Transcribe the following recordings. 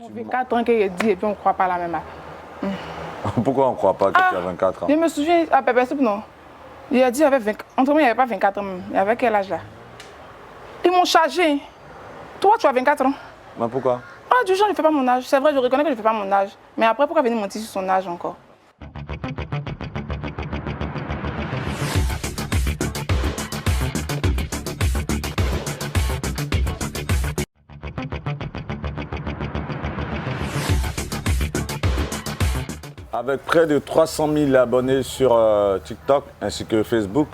24 ans qu'il dit et puis on ne croit pas la même âge. Pourquoi on ne croit pas que tu as 24 ans? Je me souviens, à Pépé Soup, non. Il a dit, entre moi, il n'y avait pas 24 ans même. Il avait quel âge là? Ils m'ont chargé. Toi, tu as 24 ans. Mais pourquoi? Ah, du genre, je ne fais pas mon âge. C'est vrai, je reconnais que je ne fais pas mon âge. Mais après, pourquoi venir mentir sur son âge encore? Avec près de 300 000 abonnés sur TikTok ainsi que Facebook,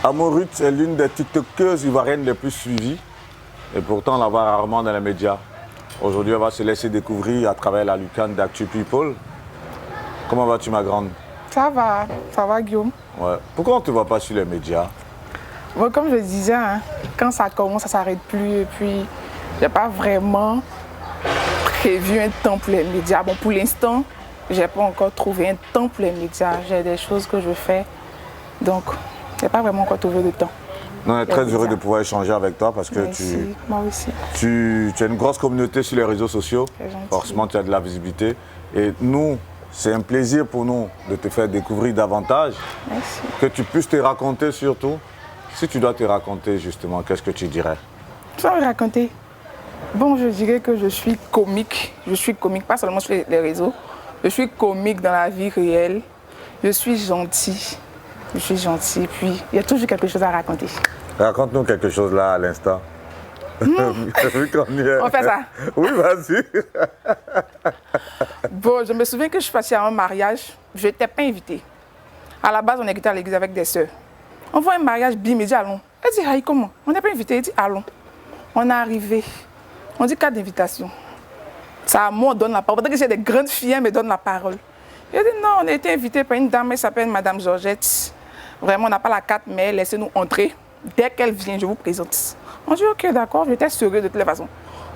Amouruth est l'une des TikTokeuses ivoiriennes les plus suivies. Et pourtant, on la voit rarement dans les médias. Aujourd'hui, on va se laisser découvrir à travers la lucane d'Actu People. Comment vas-tu, ma grande? Ça va Guillaume. Ouais. Pourquoi on ne te voit pas sur les médias? Bon, comme je disais, hein, quand ça commence, ça ne s'arrête plus. Et puis, je n'ai pas vraiment prévu un temps pour les médias. Bon, pour l'instant, je n'ai pas encore trouvé un temps pour les médias. J'ai des choses que je fais. Donc, je n'ai pas vraiment encore trouvé de temps. Non, on est très heureux de pouvoir échanger avec toi parce que moi aussi. Tu as une grosse communauté sur les réseaux sociaux. C'est gentil. Forcément, tu as de la visibilité. Et nous, c'est un plaisir pour nous de te faire découvrir davantage. Merci. Que tu puisses te raconter surtout. Si tu dois te raconter justement, qu'est-ce que tu dirais? Tu vas me raconter? Bon, je dirais que je suis comique. Je suis comique, pas seulement sur les réseaux. Je suis comique dans la vie réelle. Je suis gentil. Je suis gentil. Puis, il y a toujours quelque chose à raconter. Raconte-nous quelque chose là à l'instant. Vu qu'on y est. On fait ça? Oui, vas-y. Bon, je me souviens que je suis partie à un mariage. Je n'étais pas invitée. À la base, on était à l'église avec des sœurs. On voit un mariage, bim, il dit allons. Elle dit, aïe, comment? On n'est pas invité. Elle dit allons. On est arrivé. On dit carte d'invitation. Ça, moi, on donne la parole. Peut-être que j'ai des grandes filles, mais donne la parole. Elle dit non, on a été invité par une dame, elle s'appelle Madame Georgette. Vraiment, on n'a pas la carte, mais laissez-nous entrer. Dès qu'elle vient, je vous présente. On dit ok, d'accord, j'étais sérieux de toutes les façons.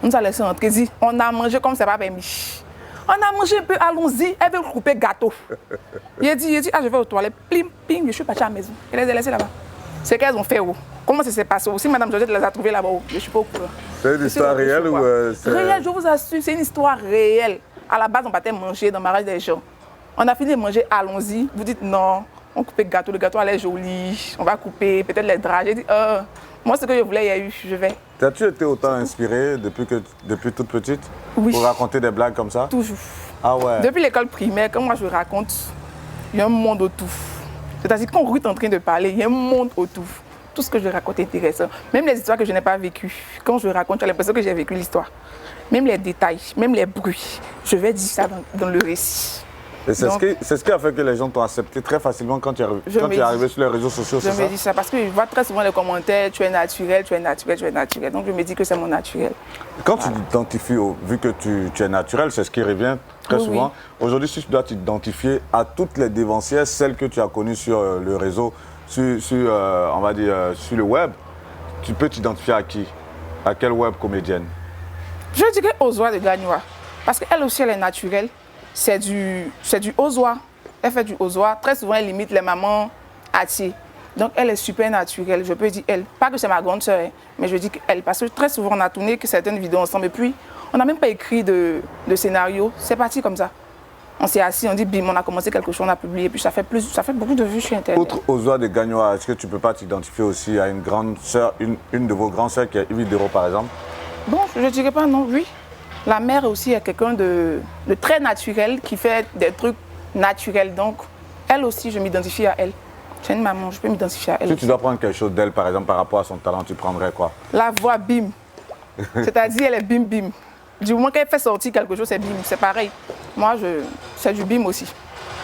On nous a laissé entrer. Dit, on a mangé comme c'est pas permis. On a mangé un peu, allons-y. Elle veut couper gâteau. Il dit, ah, je vais aux toilettes. Plim, pim, je suis partie à la maison. Elle les a laissés là-bas. C'est qu'elles ont fait où? Comment ça s'est passé? Si Madame Georgette les a trouvées là-bas, je ne suis pas au courant. C'est une histoire réelle ou réelle, je vous assure, c'est une histoire réelle. À la base, on partait manger dans le mariage des gens. On a fini de manger, allons-y. Vous dites non, on coupe le gâteau allait joli, on va couper, peut-être les draps. J'ai dit, moi, ce que je voulais, il y a eu, je vais. As-tu été autant inspirée depuis toute petite? Oui. Pour raconter des blagues comme ça? Toujours. Ah ouais. Depuis l'école primaire, quand moi je raconte, il y a un monde autour. C'est-à-dire quand Ruth est en train de parler, il y a un monde autour. Tout ce que je raconte est intéressant. Même les histoires que je n'ai pas vécues. Quand je raconte, j'ai l'impression que j'ai vécu l'histoire. Même les détails, même les bruits. Je vais dire ça dans le récit. Et c'est ce qui a fait que les gens t'ont accepté très facilement quand tu es arrivé sur les réseaux sociaux, c'est ça? Je me dis ça parce que je vois très souvent les commentaires, tu es naturel, tu es naturel, tu es naturel. Donc je me dis que c'est mon naturel. Quand tu t'identifies, vu que tu es naturel, c'est ce qui revient très souvent. Oui. Aujourd'hui, si tu dois t'identifier à toutes les dévancières, celles que tu as connues sur le réseau, on va dire, sur le web, tu peux t'identifier à qui? À quelle web comédienne? Je dirais Ozoa de Gagnoa. Parce qu'elle aussi, elle est naturelle. C'est du Ozoa. Elle fait du Ozoa. Très souvent, elle imite les mamans Ati. Donc, elle est super naturelle. Je peux dire elle. Pas que c'est ma grande sœur, mais je dis qu'elle. Parce que très souvent, on a tourné certaines vidéos ensemble. Et puis, on n'a même pas écrit de scénario. C'est parti comme ça. On s'est assis, on dit bim, on a commencé quelque chose, on a publié. Puis ça fait beaucoup de vues sur Internet. Outre Ozoa de Gagnoa, est-ce que tu ne peux pas t'identifier aussi à une grande sœur, une de vos grandes sœurs qui est Yves Dero, par exemple? Bon, je ne dirais pas non, oui. La mère aussi est quelqu'un de très naturel, qui fait des trucs naturels. Donc, elle aussi, je m'identifie à elle. C'est une maman, je peux m'identifier à elle. Si tu dois prendre quelque chose d'elle, par exemple, par rapport à son talent, tu prendrais quoi? La voix bim. C'est-à-dire, elle est bim bim. Du moment qu'elle fait sortir quelque chose, c'est bim. C'est pareil. Moi, c'est du bim aussi.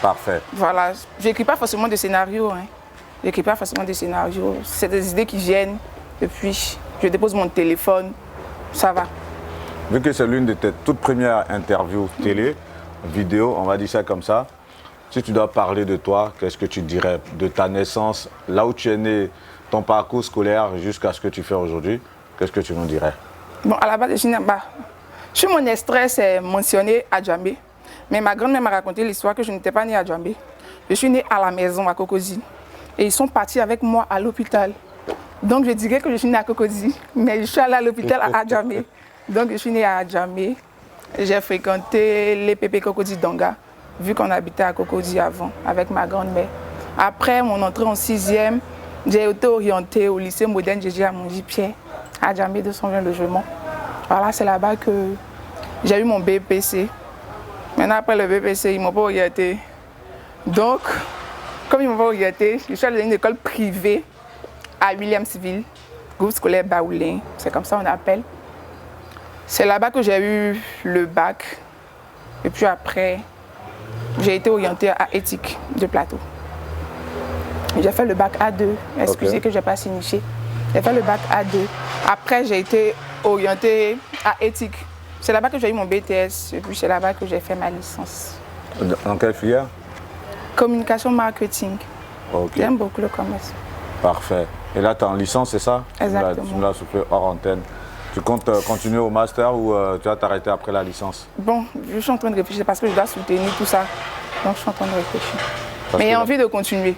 Parfait. Voilà. Je n'écris pas forcément de scénario. Hein. Je n'écris pas forcément de scénario. C'est des idées qui viennent. Et puis, je dépose mon téléphone. Ça va. Vu que c'est l'une de tes toutes premières interviews télé, vidéo, on va dire ça comme ça, si tu dois parler de toi, qu'est-ce que tu dirais? De ta naissance, là où tu es né, ton parcours scolaire jusqu'à ce que tu fais aujourd'hui, qu'est-ce que tu nous dirais? Bon, à la base, sur mon extrait, c'est mentionné à Djambé. Mais ma grand-mère m'a raconté l'histoire que je n'étais pas née à Djambé. Je suis née à la maison, à Cocody. Et ils sont partis avec moi à l'hôpital. Donc je dirais que je suis née à Cocody, mais je suis allée à l'hôpital à Djambé. Donc je suis née à Djambé. J'ai fréquenté les Pépé Cocody Donga, vu qu'on habitait à Cocody avant, avec ma grand-mère. Après mon entrée en 6e, j'ai été orientée au lycée moderne Gégé à Mongy-Pierre, à Djamé 220 logements. Voilà, c'est là-bas que j'ai eu mon BPC. Maintenant, après le BPC, ils ne m'ont pas orientée. Donc, comme ils ne m'ont pas orientée, je suis allée dans une école privée à Williamsville, groupe scolaire Baoulin, c'est comme ça on appelle. C'est là-bas que j'ai eu le bac. Et puis après, j'ai été orientée à éthique de plateau. J'ai fait le bac A2. Excusez que je n'ai pas signifié. J'ai fait le bac A2. Après, j'ai été orientée à éthique. C'est là-bas que j'ai eu mon BTS. Et puis c'est là-bas que j'ai fait ma licence. Dans quelle filière? Communication marketing. Ok. J'aime beaucoup le commerce. Parfait. Et là, tu es en licence, c'est ça? Exactement. Tu me l'as soufflé hors antenne. Tu comptes continuer au master ou tu vas t'arrêter après la licence? Bon, je suis en train de réfléchir parce que je dois soutenir tout ça. Donc je suis en train de réfléchir. Parce Mais j'ai que envie de continuer.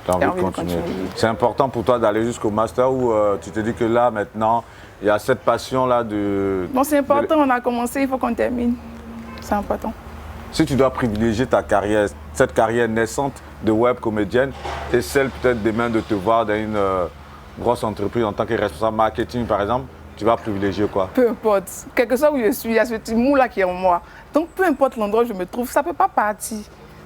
Tu as envie de continuer. C'est important pour toi d'aller jusqu'au master ou tu te dis que là, maintenant, il y a cette passion-là de... Bon, c'est important, on a commencé, il faut qu'on termine. C'est important. Si tu dois privilégier ta carrière, cette carrière naissante de web comédienne et celle peut-être demain de te voir dans une grosse entreprise en tant que responsable marketing, par exemple, tu vas privilégier quoi? Peu importe. Quel que soit où je suis, il y a ce petit mou là qui est en moi. Donc, peu importe l'endroit où je me trouve, ça ne peut pas partir.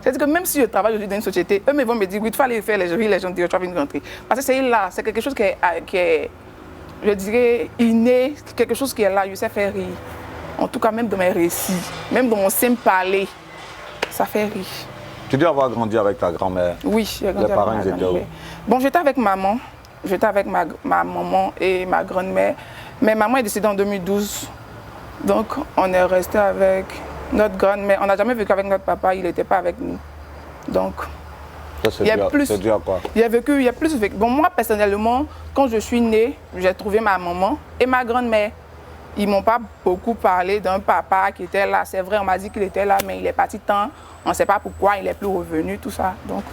C'est-à-dire que même si je travaille aujourd'hui dans une société, eux vont me dire, oui, il faut aller faire les jurys, les gens disent, tu vas venir rentrer. Parce que c'est là, c'est quelque chose qui est, je dirais, inné, quelque chose qui est là, je sais faire rire. En tout cas, même dans mes récits, même dans mon simple parler, ça fait rire. Tu dois avoir grandi avec ta grand-mère. Oui, j'ai grandi avec ma grand-mère. Bon, j'étais avec maman. J'étais avec ma maman et ma grand-mère. Mais maman est décédée en 2012. Donc, on est resté avec notre grand-mère. On n'a jamais vécu avec notre papa, il n'était pas avec nous. Donc, c'est dû à quoi? Il y a plus vécu. Bon, moi, personnellement, quand je suis née, j'ai trouvé ma maman et ma grand-mère. Ils ne m'ont pas beaucoup parlé d'un papa qui était là. C'est vrai, on m'a dit qu'il était là, mais il est parti tant. On ne sait pas pourquoi, il n'est plus revenu, tout ça. Donc,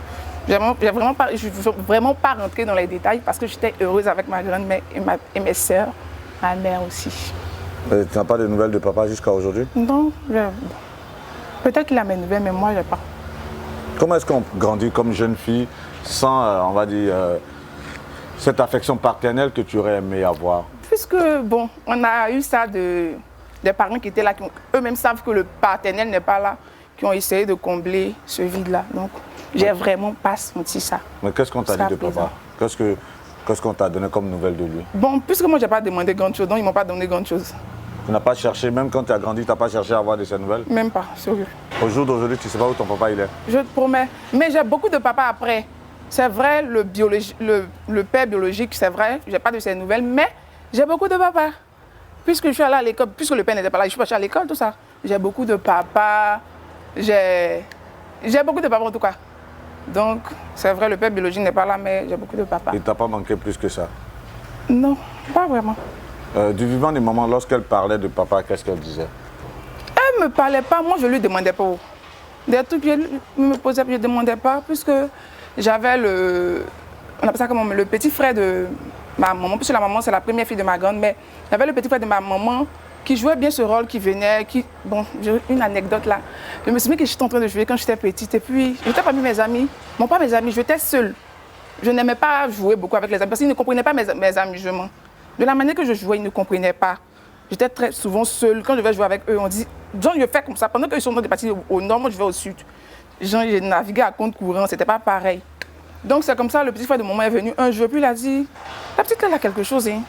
je ne suis vraiment pas rentrée dans les détails parce que j'étais heureuse avec ma grand-mère et mes sœurs, ma mère aussi. Tu n'as pas de nouvelles de papa jusqu'à aujourd'hui? Non, peut-être qu'il a mes nouvelles, mais moi, je n'ai pas. Comment est-ce qu'on grandit comme jeune fille sans, on va dire, cette affection paternelle que tu aurais aimé avoir? Puisque, bon, on a eu ça des parents qui étaient là, qui eux-mêmes savent que le paternel n'est pas là, qui ont essayé de combler ce vide-là. Donc, j'ai vraiment pas senti ça. Mais qu'est-ce qu'on t'a dit de papa? Qu'est-ce qu'on t'a donné comme nouvelle de lui? Bon, puisque moi, je n'ai pas demandé grand chose, donc ils ne m'ont pas donné grand chose. Tu n'as pas cherché, même quand tu as grandi, tu n'as pas cherché à avoir de ces nouvelles? Même pas, sérieux. Au jour d'aujourd'hui, tu ne sais pas où ton papa il est? Je te promets. Mais j'ai beaucoup de papas après. C'est vrai, le père biologique, c'est vrai, je n'ai pas de ces nouvelles, mais j'ai beaucoup de papas. Puisque je suis allée à l'école, puisque le père n'était pas là, je suis partie à l'école, tout ça. J'ai beaucoup de papas. J'ai beaucoup de papas en tout cas. Donc, c'est vrai, le père biologique n'est pas là, mais j'ai beaucoup de papas. Il ne t'a pas manqué plus que ça? Non, pas vraiment. Du vivant des moments, lorsqu'elle parlait de papa, qu'est-ce qu'elle disait? Elle ne me parlait pas, moi je ne lui demandais pas. Des trucs, je me posais, je ne demandais pas, puisque j'avais on appelle ça comment, le petit frère de ma maman, puisque la maman c'est la première fille de ma grand-mère. J'avais le petit frère de ma maman qui jouait bien ce rôle, qui venait, bon, j'ai une anecdote là. Je me souviens que j'étais en train de jouer quand j'étais petite, et puis je n'étais pas avec mes amis, non pas mes amis, j'étais seule. Je n'aimais pas jouer beaucoup avec les amis, parce qu'ils ne comprenaient pas mes amusements. De la manière que je jouais, ils ne comprenaient pas. J'étais très souvent seule. Quand je vais jouer avec eux, on dit, genre, je fais comme ça. Pendant qu'ils sont en train de partir au nord, moi, je vais au sud. Genre, j'ai navigué à compte courant, c'était pas pareil. Donc, c'est comme ça, le petit frère de maman est venu un jour, puis il a dit, la petite, elle a quelque chose. Hein.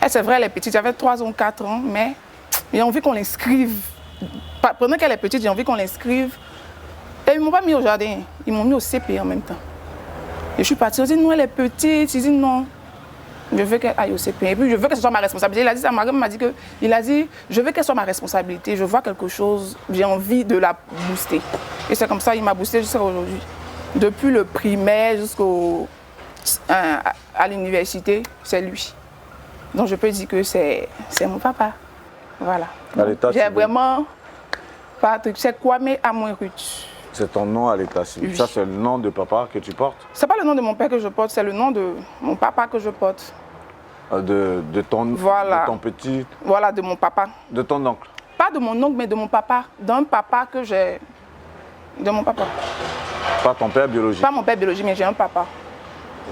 Elle, c'est vrai, elle est petite, j'avais 3 ans, 4 ans, mais j'ai envie qu'on l'inscrive. Pendant qu'elle est petite, j'ai envie qu'on l'inscrive. Et ils ne m'ont pas mis au jardin, ils m'ont mis au CP en même temps. Et je suis partie, on dit, non, elle est petite. Ils disent, non. Je veux qu'elle aille au CP. Et puis, je veux que ce soit ma responsabilité. Il a dit ça, m'a dit que, il a dit, je veux qu'elle soit ma responsabilité. Je vois quelque chose, j'ai envie de la booster. Et c'est comme ça, il m'a boosté jusqu'à aujourd'hui. Depuis le primaire à l'université, c'est lui. Donc, je peux dire que c'est mon papa. Voilà. J'ai vraiment pas de truc. C'est Kwame Amourut. C'est ton nom à l'état civil. Oui. Ça, c'est le nom de papa que tu portes? C'est pas le nom de mon père que je porte, c'est le nom de mon papa que je porte. De ton petit... Voilà, de mon papa. De ton oncle? Pas de mon oncle, mais de mon papa. D'un papa que j'ai... De mon papa. Pas ton père biologique? Pas mon père biologique, mais j'ai un papa.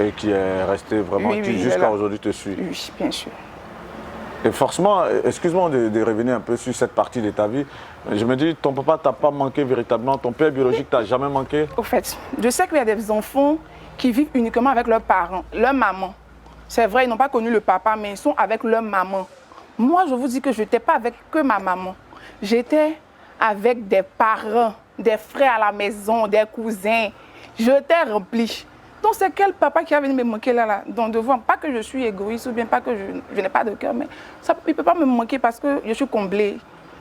Et qui est resté vraiment, Oui, qui jusqu'à aujourd'hui te suit? Oui, bien sûr. Et forcément, excuse-moi de revenir un peu sur cette partie de ta vie. Je me dis, ton papa t'a pas manqué véritablement, ton père biologique t'a jamais manqué? Au fait, je sais qu'il y a des enfants qui vivent uniquement avec leurs parents, leur maman. C'est vrai, ils n'ont pas connu le papa, mais ils sont avec leur maman. Moi, je vous dis que je n'étais pas avec que ma maman. J'étais avec des parents, des frères à la maison, des cousins. J'étais remplie. Donc, c'est quel papa qui a venu me manquer là, donc de voir, pas que je suis égoïste ou bien pas que je n'ai pas de cœur, mais ça, il ne peut pas me manquer parce que je suis comblée.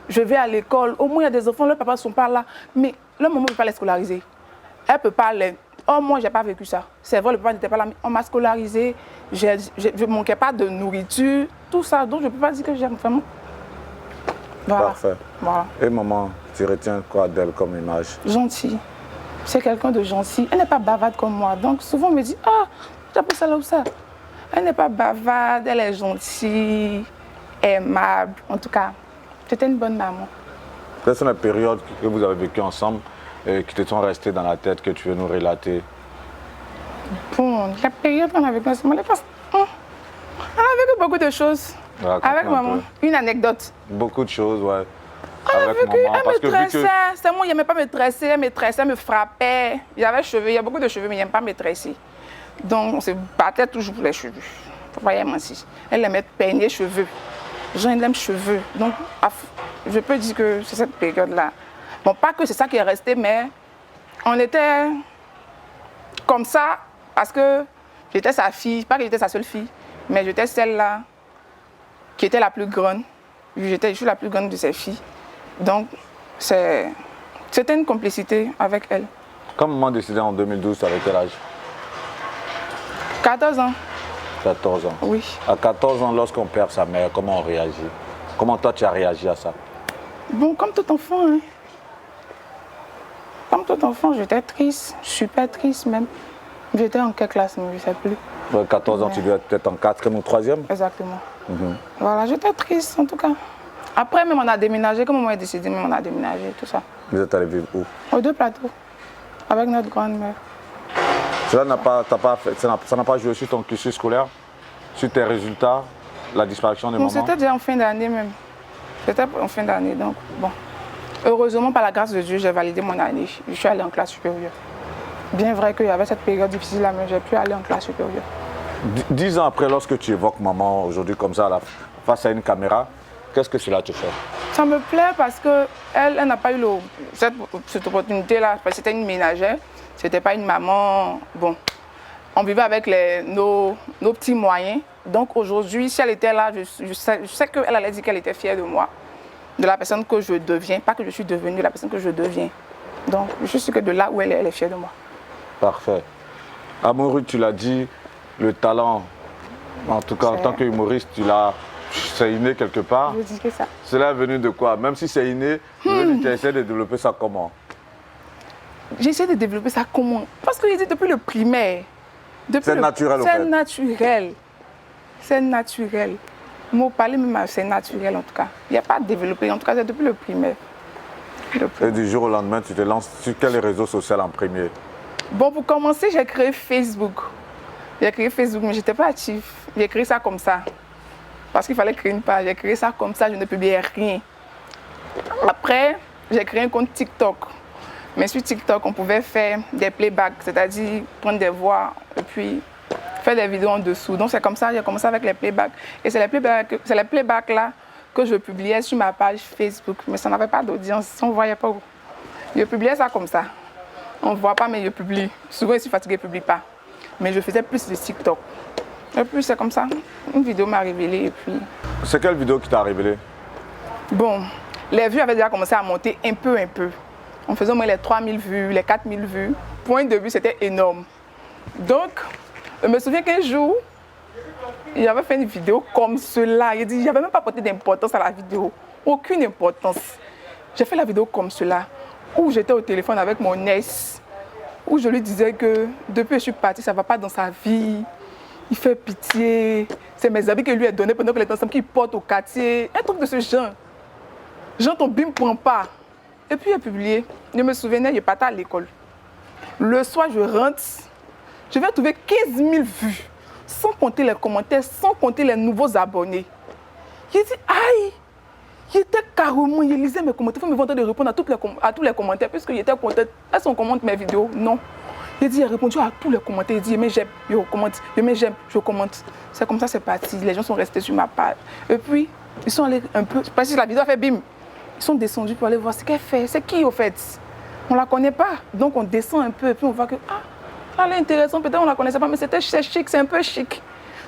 Je vais à l'école, au moins il y a des enfants, leurs papas ne sont pas là, mais leur maman ne peut pas les scolariser. Elle ne peut pas les... Oh, moi, je n'ai pas vécu ça. C'est vrai, le papa n'était pas là, mais on m'a scolarisé, je ne manquais pas de nourriture, tout ça, donc je ne peux pas dire que j'aime vraiment. Voilà. Parfait. Voilà. Et maman, tu retiens quoi d'elle comme image? Gentille. C'est quelqu'un de gentil. Elle n'est pas bavarde comme moi. Donc souvent on me dit, ah, tu as pris ça là ou ça. Elle n'est pas bavarde, elle est gentille, aimable. En tout cas, c'était une bonne maman. Quelles sont les périodes que vous avez vécues ensemble et qui te sont restées dans la tête, que tu veux nous relater? Bon, la période qu'on a vécue ensemble, on a vécu beaucoup de choses. Avec maman. Une anecdote. Beaucoup de choses, ouais. Elle me tressait. C'est moi, il n'aimait pas me tresser, elle me tressait, elle me frappait. Il y avait cheveux, il y a beaucoup de cheveux, mais il n'aime pas me tresser. Donc, on se battait toujours pour les cheveux. Vous voyez, moi aussi. Elle aimait peigner cheveux. Jean, il aime cheveux. Donc, je peux dire que c'est cette période-là. Bon, pas que c'est ça qui est resté, mais on était comme ça parce que j'étais sa fille. Pas que j'étais sa seule fille, mais j'étais celle-là qui était la plus grande. Je suis la plus grande de ses filles. Donc, c'était une complicité avec elle. Quand maman décidait en 2012, tu avais quel âge? 14 ans. 14 ans. Oui. À 14 ans, lorsqu'on perd sa mère, comment on réagit? Comment toi, tu as réagi à ça? Bon, comme tout enfant, hein. Comme tout enfant, j'étais triste, super triste même. J'étais en quelle classe, mais je ne sais plus. 14 ans, tu dois être peut-être en 4e ou 3e? Exactement. Voilà, j'étais triste en tout cas. Après, même on a déménagé, comme maman a décidé, même on a déménagé, tout ça. Vous êtes allé vivre où? Aux Deux Plateaux, avec notre grande-mère. Cela n'a pas joué sur ton cursus scolaire, sur tes résultats, la disparition de maman? C'était déjà en fin d'année même. C'était en fin d'année, donc bon. Heureusement, par la grâce de Dieu, j'ai validé mon année. Je suis allée en classe supérieure. Bien vrai qu'il y avait cette période difficile-là, mais j'ai pu aller en classe supérieure. 10 ans après, lorsque tu évoques maman aujourd'hui comme ça, face à une caméra, qu'est-ce que cela te fait? Ça me plaît parce qu'elle n'a pas eu cette opportunité-là, parce que c'était une ménagère, c'était pas une maman. Bon, on vivait avec nos petits moyens. Donc aujourd'hui, si elle était là, je sais qu'elle allait dire qu'elle était fière de moi, de la personne que je deviens, pas que je suis devenue, de la personne que je deviens. Donc je suis sûre que de là où elle est fière de moi. Parfait. Amouroute, tu l'as dit, le talent, en tout cas en tant qu'humoriste, c'est inné quelque part. Je dis que ça. Cela est venu de quoi? Même si c'est inné, tu essaies de développer ça comment? J'essaie de développer ça comment? Parce que j'ai dit depuis le primaire. C'est naturel, C'est naturel. C'est naturel. Mot parler même, c'est naturel en tout cas. Il n'y a pas de développé, en tout cas c'est depuis le primaire. Et du jour au lendemain, tu te lances sur quels réseaux sociaux en premier? Bon, pour commencer, j'ai créé Facebook. J'ai créé Facebook, mais je n'étais pas active. J'ai créé ça comme ça. Parce qu'il fallait créer une page. J'ai créé ça comme ça, je ne publiais rien. Après, j'ai créé un compte TikTok. Mais sur TikTok, on pouvait faire des playbacks, c'est-à-dire prendre des voix et puis faire des vidéos en dessous. Donc c'est comme ça, j'ai commencé avec les playbacks. Et c'est les playbacks là que je publiais sur ma page Facebook. Mais ça n'avait pas d'audience, on ne voyait pas où. Je publiais ça comme ça. On ne voit pas, mais je publie. Souvent, je suis fatiguée, je ne publie pas. Mais je faisais plus de TikTok. Et puis c'est comme ça. Une vidéo m'a révélé et puis... C'est quelle vidéo qui t'a révélé? Bon, les vues avaient déjà commencé à monter un peu. On faisait au moins les 3000 vues, les 4000 vues. Point de vue, c'était énorme. Donc, je me souviens qu'un jour, j'avais fait une vidéo comme cela. Je n'avais même pas porté d'importance à la vidéo. Aucune importance. J'ai fait la vidéo comme cela, où j'étais au téléphone avec mon ex, où je lui disais que depuis que je suis partie, ça ne va pas dans sa vie. Il fait pitié. C'est mes habits que lui a donnés pendant que les ensemble qu'il porte au quartier. Un truc de ce genre. J'entends bim, prend pas. Et puis, il a publié. Je me souvenais, je partais à l'école. Le soir, je rentre. Je vais trouver 15 000 vues. Sans compter les commentaires, sans compter les nouveaux abonnés. J'ai dit, aïe! J'étais carrément, je lisais mes commentaires. Il faut me vanter de répondre à tous les commentaires, puisque j'étais contente. Est-ce qu'on commente mes vidéos? Non. J'ai répondu à tous les commentaires. J'ai dit, mais j'aime, je commente. Mais j'aime, je commente. C'est comme ça, c'est parti. Les gens sont restés sur ma page. Et puis, ils sont allés un peu. Parce que la vidéo a fait bim. Ils sont descendus pour aller voir ce qu'elle fait. C'est qui, au fait? On ne la connaît pas. Donc, on descend un peu. Et puis, on voit que, ah, elle est intéressante. Peut-être on ne la connaissait pas, mais c'est chic, c'est un peu chic.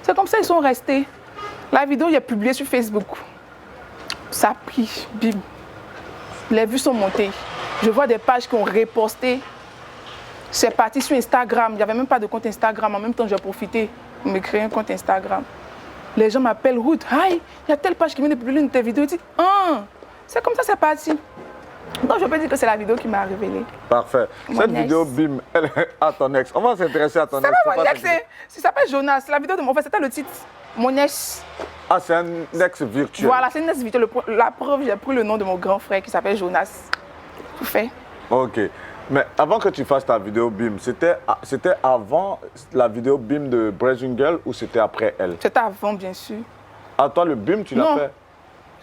C'est comme ça, ils sont restés. La vidéo, il est publiée sur Facebook. Ça a pris, bim. Les vues sont montées. Je vois des pages qui ont reposté. C'est parti sur Instagram. Il n'y avait même pas de compte Instagram. En même temps, j'ai profité de me créer un compte Instagram. Les gens m'appellent Ruth. Aïe, il y a telle page qui vient de publier une de tes vidéos. Je dis, c'est comme ça, c'est parti. Donc, je peux dire que c'est la vidéo qui m'a révélée. Parfait. Cette vidéo, bim, elle est à ton ex. On va s'intéresser à ton ex. C'est pas mon ex, il s'appelle Jonas. La vidéo de mon frère, c'était le titre. Mon ex. Ah, c'est un ex virtuel. Voilà, c'est un ex virtuel. La preuve, j'ai pris le nom de mon grand frère qui s'appelle Jonas. Tout fait. Ok. Mais avant que tu fasses ta vidéo BIM, c'était avant la vidéo BIM de Brazilian Girl ou c'était après elle? C'était avant, bien sûr. Ah, toi, le BIM, tu l'as fait?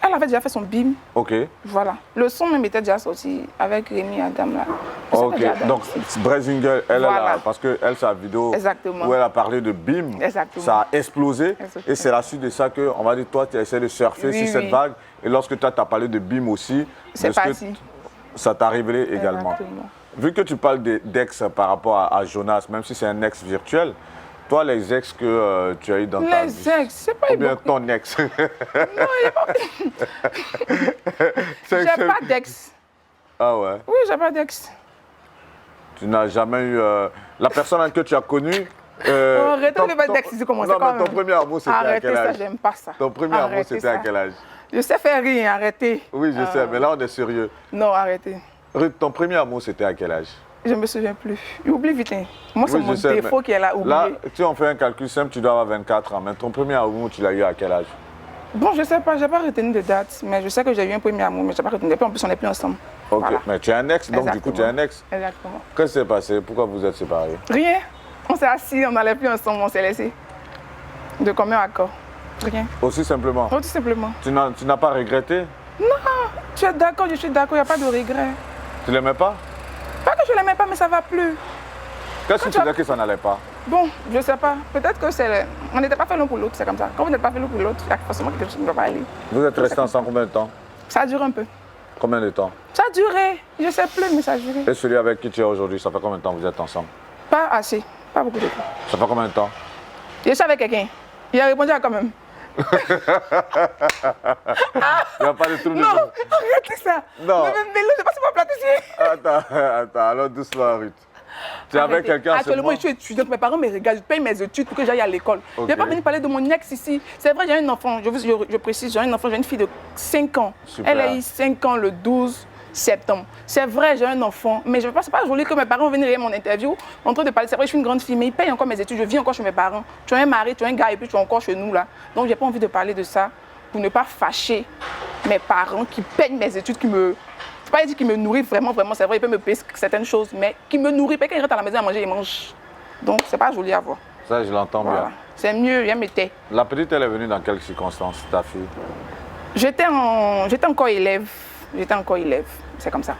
Elle avait déjà fait son BIM. Ok. Voilà. Le son même était déjà sorti avec Rémi Adam là. Ok. Donc, Brazilian Girl, elle, voilà. parce que elle, sa vidéo exactement. où elle a parlé de BIM, exactement. Ça a explosé. Exactement. Et c'est la suite de ça que, on va dire, toi, tu as essayé de surfer sur cette vague. Et lorsque toi, tu as parlé de BIM aussi, c'est parti. Ça t'a révélé également. Exactement. Vu que tu parles d'ex par rapport à Jonas, même si c'est un ex virtuel, toi, les ex que tu as eu dans ta vie... Les ex, c'est pas... Ou bien ton ex? Non, il pas... J'ai pas d'ex. Ah ouais? Oui, j'ai pas d'ex. Tu n'as jamais eu... la personne que tu as connue... arrêtez de mettre d'ex ici, comment c'est quand même. Ton premier amour, c'était à quel âge? Arrêtez ça, j'aime pas ça. Ton premier amour, c'était à quel âge? Je sais faire rien, arrêtez. Oui, je sais, mais là, on est sérieux. Non, arrêtez. Ruth, ton premier amour, c'était à quel âge? Je ne me souviens plus. J'oublie vite. Hein. Moi, c'est mon défaut qui est là, oublié. Là, si on fait un calcul simple, tu dois avoir 24 ans. Mais ton premier amour, tu l'as eu à quel âge? Bon, je ne sais pas, je n'ai pas retenu de date. Mais je sais que j'ai eu un premier amour, mais je n'ai pas retenu. Et puis, en plus, on n'est plus ensemble. Ok, voilà. Mais tu es un ex, donc exactement. Du coup, tu es un ex. Exactement. Qu'est-ce qui s'est passé? Pourquoi vous êtes séparés? Rien. On s'est assis, on n'allait plus ensemble, on s'est laissé. De commun accord. Rien. Aussi simplement? Aussi simplement. Tu n'as pas regretté? Non, tu es d'accord, je suis d'accord, il n'y a pas de regret. Tu l'aimais pas? Pas que je ne l'aimais pas, mais ça ne va plus. Qu'est-ce que tu dis que ça n'allait pas? Bon, je ne sais pas. Peut-être que c'est... On n'était pas fait l'un pour l'autre, c'est comme ça. Quand vous n'êtes pas fait l'un pour l'autre, il y a forcément quelque chose qui ne va pas aller. Vous êtes restés ensemble combien de temps? Ça a duré un peu. Combien de temps? Ça a duré. Je ne sais plus, mais ça a duré. Et celui avec qui tu es aujourd'hui, ça fait combien de temps que vous êtes ensemble? Pas assez. Pas beaucoup de temps. Ça fait combien de temps? Je suis avec quelqu'un. Il a répondu à quand même. Il n'y a pas de trou de... Non, arrêtez ça. Non. Mais je ne sais pas si vous plaît ici. Attends, alors doucement, Ruth. Tu es avec quelqu'un en ce moment? Actuellement, je suis étudiante. Mes parents me regardent. Je paye mes études pour que j'aille à l'école. Okay. Je n'ai pas venu parler de mon ex ici. C'est vrai, j'ai un enfant. Je précise, j'ai un enfant. J'ai une fille de 5 ans. Super. Elle a eu 5 ans le 12 septembre. C'est vrai, j'ai un enfant. Mais je ne pense pas joli que mes parents viennent regarder mon interview en train de parler. C'est vrai, je suis une grande fille, mais ils payent encore mes études. Je vis encore chez mes parents. Tu as un mari, tu as un gars et puis tu es encore chez nous là. Donc, je n'ai pas envie de parler de ça pour ne pas fâcher mes parents qui payent mes études, qui me... C'est pas dire qu'il me nourrit vraiment, c'est vrai, il peut me payer certaines choses, mais qui me nourrit, pas qu'il rentre à la maison à manger, il mange. Donc, c'est pas joli à voir. Ça, je l'entends bien. C'est mieux, viens me tais. La petite, elle est venue dans quelles circonstances, ta fille? J'étais encore élève. C'est comme ça.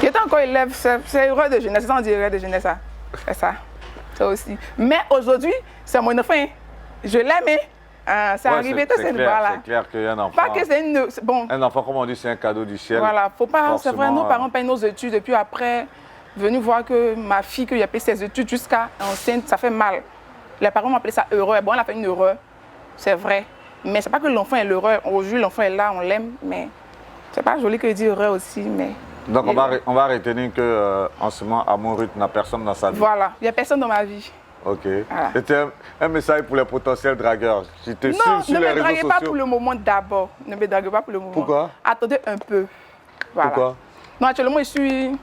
J'étais encore élève, c'est erreur de jeunesse, ça on dit erreur de jeunesse, ça. C'est ça. Ça aussi. Mais aujourd'hui, c'est mon enfant. Je l'aime. C'est arrivé de cette voie-là. C'est clair qu'il y a un enfant. Pas que c'est une... Bon. Un enfant, comme on dit, c'est un cadeau du ciel. Voilà, faut pas... C'est vrai, nos parents payent nos études. Et puis après, venu voir que ma fille, qu'il a payé ses études jusqu'à enceinte, ça fait mal. Les parents m'ont appelé ça erreur. Bon, elle a fait une erreur. C'est vrai. Mais c'est pas que l'enfant est l'erreur. Aujourd'hui, l'enfant est là, on l'aime. Mais c'est pas joli que de dire erreur aussi. Mais... Donc on va retenir qu'en ce moment, amour, Ruth n'a personne dans sa vie. Voilà, il n'y a personne dans ma vie. Ok. Voilà. C'était un message pour les potentiels dragueurs. Je te suis sur les réseaux sociaux. Non, ne me draguez pas pour le moment d'abord. Ne me draguez pas pour le moment. Pourquoi? Attendez un peu. Voilà. Pourquoi? Non, actuellement, je suis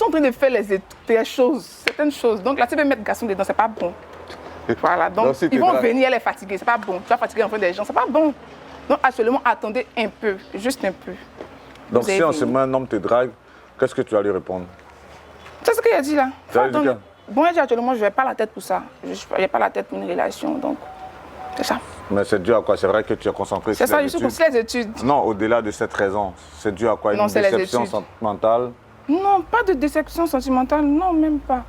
en train de faire des choses, certaines choses. Donc là, tu veux mettre garçon dedans, c'est pas bon. Voilà, donc ils vont venir, elle est fatiguée, c'est pas bon. Tu vas fatiguer en front des gens, c'est pas bon. Donc actuellement, attendez un peu, juste un peu. Donc Vous si avez en vu. ce moment un homme te drague, qu'est-ce que tu vas lui répondre? C'est ce qu'il a dit là. Tu as dit Attendre. quoi? Bon, il dit actuellement, je n'ai pas la tête pour ça. Je n'ai pas la tête pour une relation, donc c'est ça. Mais c'est dû à quoi? C'est vrai que tu es concentré C'est sur ça, les je suis études. sur les études. Non, au-delà de cette raison, c'est dû à quoi? Non, Une c'est les déception études. sentimentale? Non, pas de déception sentimentale, non, même pas.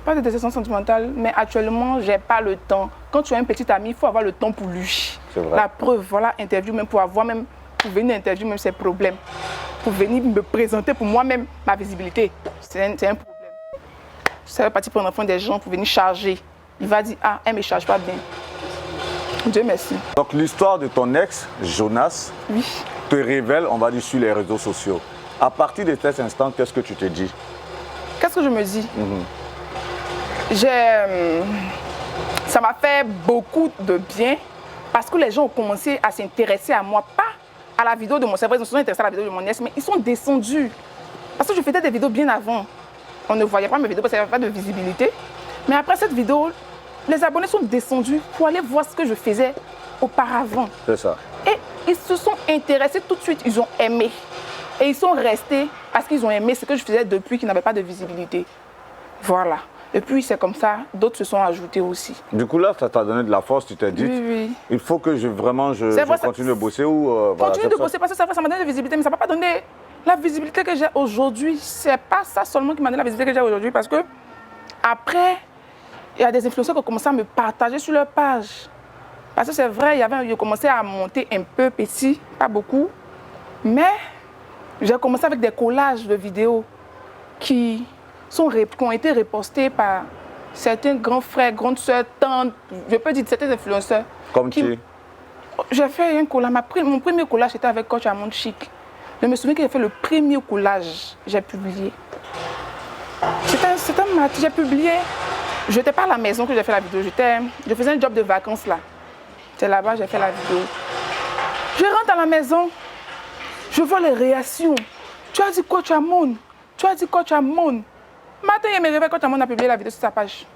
Pas de déception sentimentale, mais actuellement, j'ai pas le temps. Quand tu as un petit ami, il faut avoir le temps pour lui. C'est vrai. La preuve, voilà, interview, même pour avoir, même pour venir interview, même ses problèmes. Pour venir me présenter pour moi-même, ma visibilité, c'est un problème. Ça va partir prendre enfant des gens pour venir charger. Il va dire, ah, elle ne me charge pas bien. Dieu merci. Donc l'histoire de ton ex, Jonas, Oui. te révèle, on va dire, sur les réseaux sociaux. À partir de cet instant, qu'est-ce que tu te dis? Qu'est-ce que je me dis? Ça m'a fait beaucoup de bien parce que les gens ont commencé à s'intéresser à moi, pas à la vidéo de mon cerveau, ils se sont intéressés à la vidéo de mon ex, mais ils sont descendus. Parce que je faisais des vidéos bien avant. On ne voyait pas mes vidéos parce qu'il n'y avait pas de visibilité. Mais après cette vidéo, les abonnés sont descendus pour aller voir ce que je faisais auparavant. C'est ça. Et ils se sont intéressés tout de suite, ils ont aimé. Et ils sont restés parce qu'ils ont aimé ce que je faisais depuis qu'ils n'avaient pas de visibilité. Voilà. Et puis c'est comme ça, d'autres se sont ajoutés aussi. Du coup, là, ça t'a donné de la force, tu t'es dit, Oui, oui. il faut que je C'est vrai, continue de bosser ou... voilà, Continue c'est de ça. bosser parce que c'est vrai, ça m'a donné de la visibilité, mais ça ne m'a pas donné la visibilité que j'ai aujourd'hui. C'est pas ça seulement qui m'a donné la visibilité que j'ai aujourd'hui parce que après, il y a des influenceurs qui ont commencé à me partager sur leur page. Parce que c'est vrai, ils ont commencé à monter un peu petit, pas beaucoup, mais j'ai commencé avec des collages de vidéos qui ont été repostés par certains grands frères, grandes soeurs, tantes, je peux dire certains influenceurs. Comme qui? J'ai fait un collage. Mon premier collage était avec Coach Amon Chic. Je me souviens que j'ai fait le premier collage. J'ai publié. C'était un mat. J'ai publié. Je n'étais pas à la maison que j'ai fait la vidéo. Je faisais un job de vacances là. C'est là-bas que j'ai fait la vidéo. Je rentre à la maison. Je vois les réactions. Tu as dit Coach Amon. Tu as dit Coach Amon. Matin, il me réveille, Coach Amon a publié la vidéo sur sa page.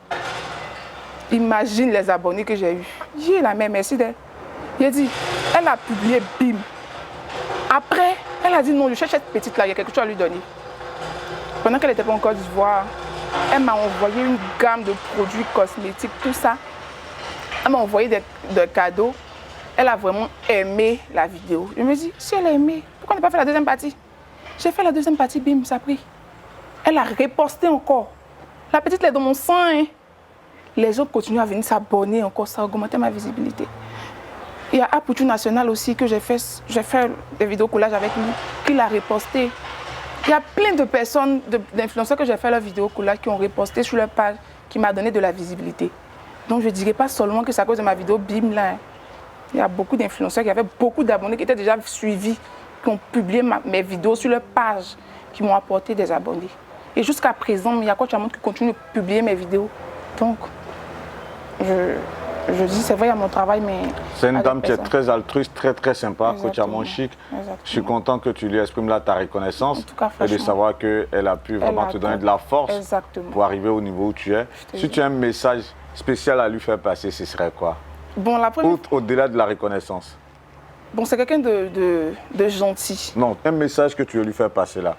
Imagine les abonnés que j'ai eus. J'ai la même, merci d'elle. Il a dit, elle a publié BIM. Après, elle a dit non, je cherche cette petite là, il y a quelque chose à lui donner. Pendant qu'elle n'était pas en Côte d'Ivoire, elle m'a envoyé une gamme de produits cosmétiques, tout ça. Elle m'a envoyé des cadeaux. Elle a vraiment aimé la vidéo. Je me dis, si elle a aimé, pourquoi on n'a pas fait la deuxième partie? J'ai fait la deuxième partie, BIM, ça a pris. Elle a reposté encore. La petite elle est dans mon sang. Hein. Les gens continuent à venir s'abonner encore, ça a augmenté ma visibilité. Il y a Aputu National aussi que j'ai fait des vidéos collages avec lui, qui l'a reposté. Il y a plein de personnes, d'influenceurs que j'ai fait leurs vidéos collages qui ont reposté sur leur page, qui m'a donné de la visibilité. Donc je ne dirais pas seulement que c'est à cause de ma vidéo BIM là. Hein. Il y a beaucoup d'influenceurs qui avaient beaucoup d'abonnés, qui étaient déjà suivis, qui ont publié mes vidéos sur leur page, qui m'ont apporté des abonnés. Et jusqu'à présent, il y a Coach Amon qui continue de publier mes vidéos. Donc, je dis, c'est vrai, il y a mon travail, mais... C'est une dame qui est très altruiste, très sympa, Coach Amon Chic. Exactement. Je suis content que tu lui exprimes là ta reconnaissance En tout cas, et de franchement, savoir qu'elle a pu vraiment te donner de la force Exactement. pour arriver au niveau où tu es. te Si jure. tu as un message spécial à lui faire passer, ce serait quoi? Bon, la première... Au-delà de la reconnaissance. Bon, c'est quelqu'un de gentil. Non, un message que tu veux lui faire passer là.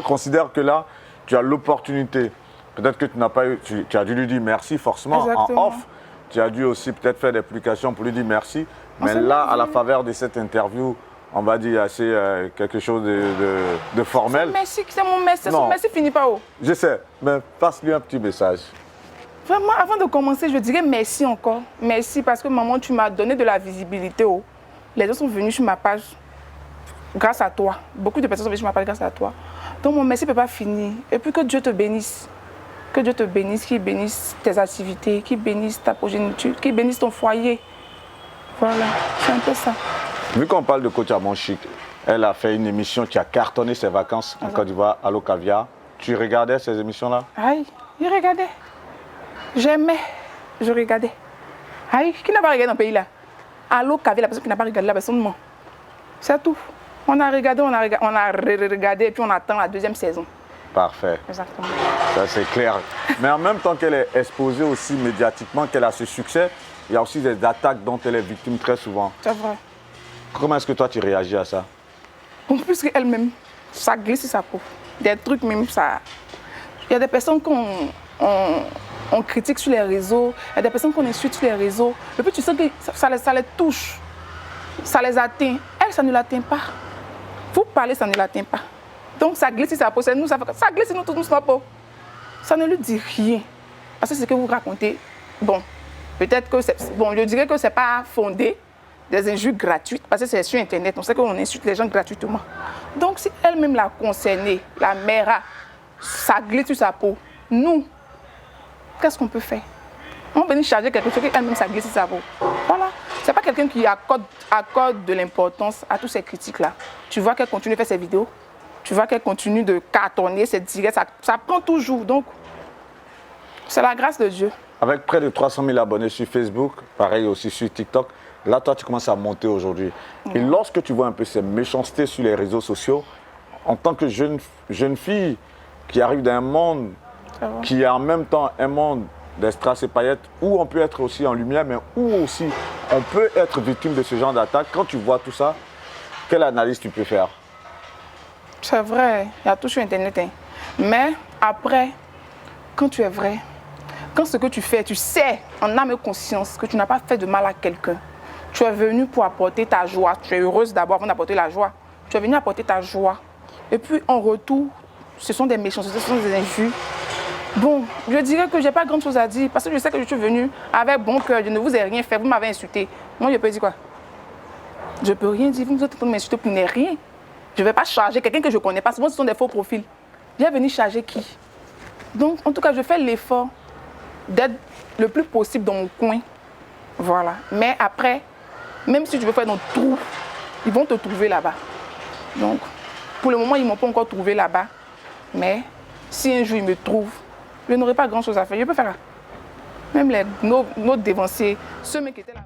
Considère que là, tu as l'opportunité. Peut-être que tu n'as pas eu, tu as dû lui dire merci forcément Exactement. en off. Tu as dû aussi peut-être faire des publications pour lui dire merci. On Mais s'est là, dit. à la faveur de cette interview, on va dire assez quelque chose de formel. Merci, c'est mon merci. Non. Son merci finit pas haut. Je sais, mais passe-lui un petit message. Vraiment, avant de commencer, je dirais merci encore. Merci parce que maman, tu m'as donné de la visibilité. Oh. Les gens sont venus sur ma page grâce à toi. Beaucoup de personnes sont venues sur ma page grâce à toi. Donc mon merci ne peut pas finir. Et puis que Dieu te bénisse. Que Dieu te bénisse, qu'il bénisse tes activités, qu'il bénisse ta progéniture, qu'il bénisse ton foyer. Voilà, c'est un peu ça. Vu qu'on parle de Coach Amon Chic, elle a fait une émission qui a cartonné ses vacances en Côte d'Ivoire, Allo Caviar. Tu regardais ces émissions-là? Aïe, je regardais. J'aimais, je regardais. Aïe, qui n'a pas regardé dans le pays là? Allo Caviar, la personne qui n'a pas regardé, la personne ment. C'est tout. On a regardé, on a regardé et puis on attend la deuxième saison. Parfait. Exactement. Ça, c'est clair. Mais en même temps qu'elle est exposée aussi médiatiquement, qu'elle a ce succès, il y a aussi des attaques dont elle est victime très souvent. C'est vrai. Comment est-ce que toi, tu réagis à ça? En plus qu'elle-même, ça glisse sur sa peau. Des trucs même, ça... Il y a des personnes on critique sur les réseaux, il y a des personnes qu'on insulte sur les réseaux. Et puis tu sens que ça les touche, ça les atteint. Elle, ça ne l'atteint pas. Vous parlez, ça ne l'atteint pas. Donc ça glisse sur sa peau, c'est nous, ça glisse sur nous tous sur sa peau. Ça ne lui dit rien. Parce que c'est ce que vous racontez. Bon, peut-être que c'est... Bon, je dirais que ce n'est pas fondé, des injures gratuites, parce que c'est sur Internet, on sait qu'on insulte les gens gratuitement. Donc si elle-même l'a concernée, la mère, ça glisse sur sa peau, nous, qu'est-ce qu'on peut faire? On va venir charger quelque chose qu'elle-même ça glisse sur sa peau. Voilà. Ce n'est pas quelqu'un qui accorde de l'importance à toutes ces critiques-là. Tu vois qu'elle continue de faire ses vidéos, tu vois qu'elle continue de cartonner, ses directs, ça prend toujours. Donc, c'est la grâce de Dieu. Avec près de 300 000 abonnés sur Facebook, pareil aussi sur TikTok, là, toi, tu commences à monter aujourd'hui. Et lorsque tu vois un peu ces méchancetés sur les réseaux sociaux, en tant que jeune fille qui arrive d'un monde qui est en même temps un monde des strass et paillettes, où on peut être aussi en lumière, mais où aussi on peut être victime de ce genre d'attaque. Quand tu vois tout ça, quelle analyse tu peux faire? C'est vrai, il y a tout sur Internet. Hein. Mais après, quand tu es vrai, quand ce que tu fais, tu sais en âme et conscience que tu n'as pas fait de mal à quelqu'un, tu es venu pour apporter ta joie, tu es heureuse d'abord avant d'apporter la joie, tu es venu apporter ta joie. Et puis en retour, ce sont des méchancetés, ce sont des injures. Bon, je dirais que je n'ai pas grand chose à dire parce que je sais que je suis venue avec bon cœur, je ne vous ai rien fait, vous m'avez insulté. Moi, je peux dire quoi? Je ne peux rien dire, vous êtes en train de m'insulter pour ne rien. Je ne vais pas charger quelqu'un que je ne connais pas, souvent ce sont des faux profils. Viens venir charger qui? Donc, en tout cas, je fais l'effort d'être le plus possible dans mon coin. Voilà. Mais après, même si tu veux faire dans le trou, ils vont te trouver là-bas. Donc, pour le moment, ils ne m'ont pas encore trouvé là-bas. Mais si un jour ils me trouvent, je n'aurai pas grand-chose à faire. Je peux faire. Même nos dévanciers, ceux qui étaient là.